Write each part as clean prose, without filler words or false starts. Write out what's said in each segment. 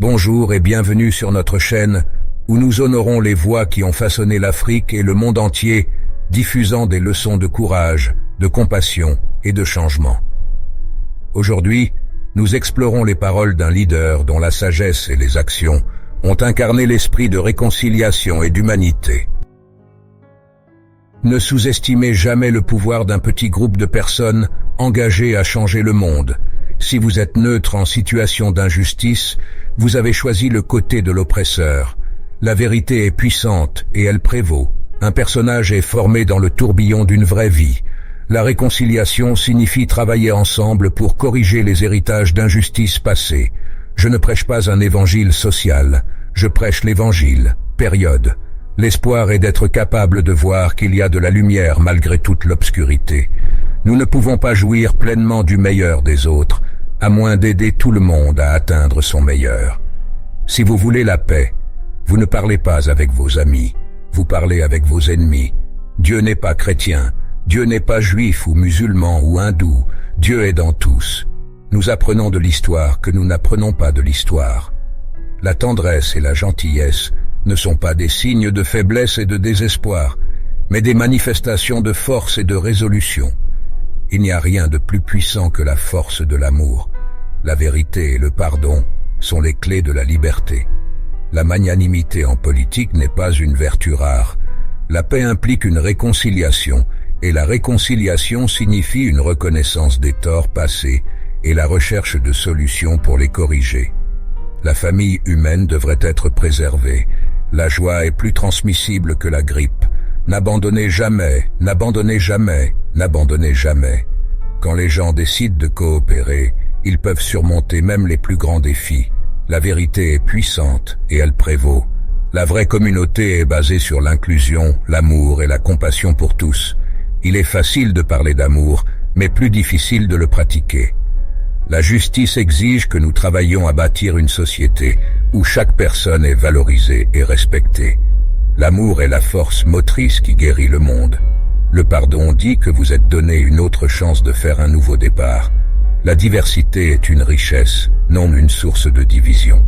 Bonjour et bienvenue sur notre chaîne où nous honorons les voix qui ont façonné l'Afrique et le monde entier, diffusant des leçons de courage, de compassion et de changement. Aujourd'hui, nous explorons les paroles d'un leader dont la sagesse et les actions ont incarné l'esprit de réconciliation et d'humanité. Ne sous-estimez jamais le pouvoir d'un petit groupe de personnes engagées à changer le monde. Si vous êtes neutre en situation d'injustice, vous avez choisi le côté de l'oppresseur. La vérité est puissante et elle prévaut. Un personnage est formé dans le tourbillon d'une vraie vie. La réconciliation signifie travailler ensemble pour corriger les héritages d'injustices passées. Je ne prêche pas un évangile social, je prêche l'évangile, période. L'espoir est d'être capable de voir qu'il y a de la lumière malgré toute l'obscurité. Nous ne pouvons pas jouir pleinement du meilleur des autres, à moins d'aider tout le monde à atteindre son meilleur. Si vous voulez la paix, vous ne parlez pas avec vos amis, vous parlez avec vos ennemis. Dieu n'est pas chrétien, Dieu n'est pas juif ou musulman ou hindou, Dieu est dans tous. Nous apprenons de l'histoire que nous n'apprenons pas de l'histoire. La tendresse et la gentillesse ne sont pas des signes de faiblesse et de désespoir, mais des manifestations de force et de résolution. Il n'y a rien de plus puissant que la force de l'amour. La vérité et le pardon sont les clés de la liberté. La magnanimité en politique n'est pas une vertu rare. La paix implique une réconciliation, et la réconciliation signifie une reconnaissance des torts passés et la recherche de solutions pour les corriger. La famille humaine devrait être préservée. La joie est plus transmissible que la grippe. N'abandonnez jamais, n'abandonnez jamais, n'abandonnez jamais. Quand les gens décident de coopérer, ils peuvent surmonter même les plus grands défis. La vérité est puissante et elle prévaut. La vraie communauté est basée sur l'inclusion, l'amour et la compassion pour tous. Il est facile de parler d'amour, mais plus difficile de le pratiquer. La justice exige que nous travaillions à bâtir une société où chaque personne est valorisée et respectée. L'amour est la force motrice qui guérit le monde. Le pardon dit que vous êtes donné une autre chance de faire un nouveau départ. La diversité est une richesse, non une source de division.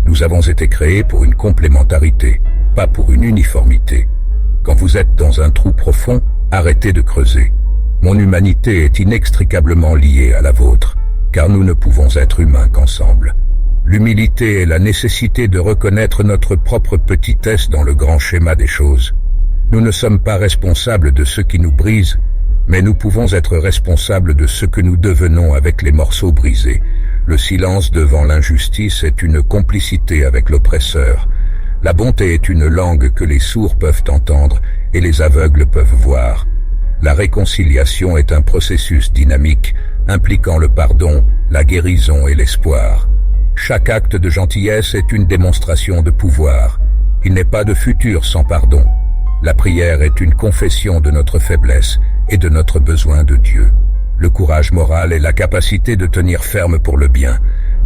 Nous avons été créés pour une complémentarité, pas pour une uniformité. Quand vous êtes dans un trou profond, arrêtez de creuser. Mon humanité est inextricablement liée à la vôtre, car nous ne pouvons être humains qu'ensemble. L'humilité est la nécessité de reconnaître notre propre petitesse dans le grand schéma des choses. Nous ne sommes pas responsables de ce qui nous brise, mais nous pouvons être responsables de ce que nous devenons avec les morceaux brisés. Le silence devant l'injustice est une complicité avec l'oppresseur. La bonté est une langue que les sourds peuvent entendre et les aveugles peuvent voir. La réconciliation est un processus dynamique impliquant le pardon, la guérison et l'espoir. Chaque acte de gentillesse est une démonstration de pouvoir. Il n'est pas de futur sans pardon. La prière est une confession de notre faiblesse et de notre besoin de Dieu. Le courage moral est la capacité de tenir ferme pour le bien,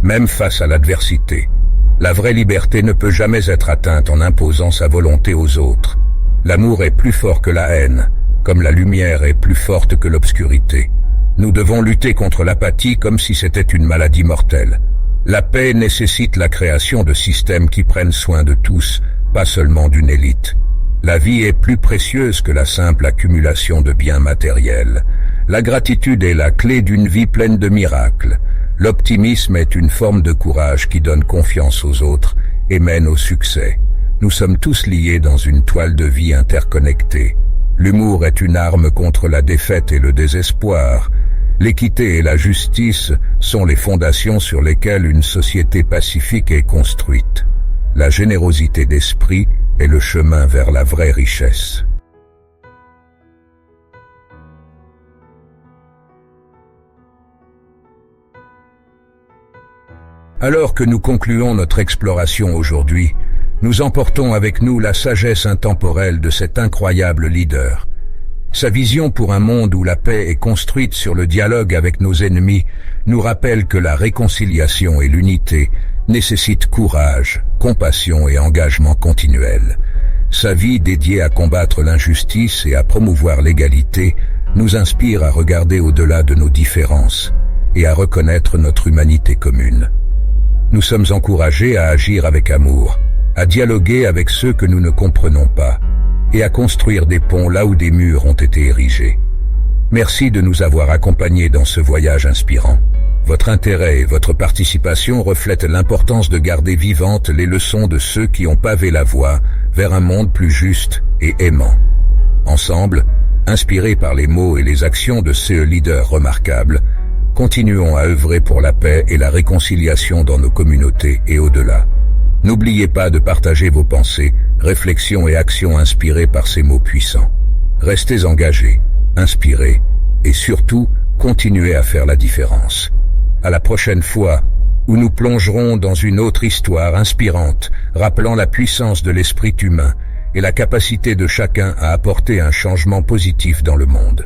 même face à l'adversité. La vraie liberté ne peut jamais être atteinte en imposant sa volonté aux autres. L'amour est plus fort que la haine, comme la lumière est plus forte que l'obscurité. Nous devons lutter contre l'apathie comme si c'était une maladie mortelle. La paix nécessite la création de systèmes qui prennent soin de tous, pas seulement d'une élite. La vie est plus précieuse que la simple accumulation de biens matériels. La gratitude est la clé d'une vie pleine de miracles. L'optimisme est une forme de courage qui donne confiance aux autres et mène au succès. Nous sommes tous liés dans une toile de vie interconnectée. L'humour est une arme contre la défaite et le désespoir. L'équité et la justice sont les fondations sur lesquelles une société pacifique est construite. La générosité d'esprit est le chemin vers la vraie richesse. Alors que nous concluons notre exploration aujourd'hui, nous emportons avec nous la sagesse intemporelle de cet incroyable leader. Sa vision pour un monde où la paix est construite sur le dialogue avec nos ennemis nous rappelle que la réconciliation et l'unité nécessitent courage, compassion et engagement continuel. Sa vie dédiée à combattre l'injustice et à promouvoir l'égalité nous inspire à regarder au-delà de nos différences et à reconnaître notre humanité commune. Nous sommes encouragés à agir avec amour, à dialoguer avec ceux que nous ne comprenons pas, et à construire des ponts là où des murs ont été érigés. Merci de nous avoir accompagnés dans ce voyage inspirant. Votre intérêt et votre participation reflètent l'importance de garder vivantes les leçons de ceux qui ont pavé la voie vers un monde plus juste et aimant. Ensemble, inspirés par les mots et les actions de ces leaders remarquables, continuons à œuvrer pour la paix et la réconciliation dans nos communautés et au-delà. N'oubliez pas de partager vos pensées, réflexions et actions inspirées par ces mots puissants. Restez engagés, inspirés et surtout, continuez à faire la différence. À la prochaine fois, où nous plongerons dans une autre histoire inspirante, rappelant la puissance de l'esprit humain et la capacité de chacun à apporter un changement positif dans le monde.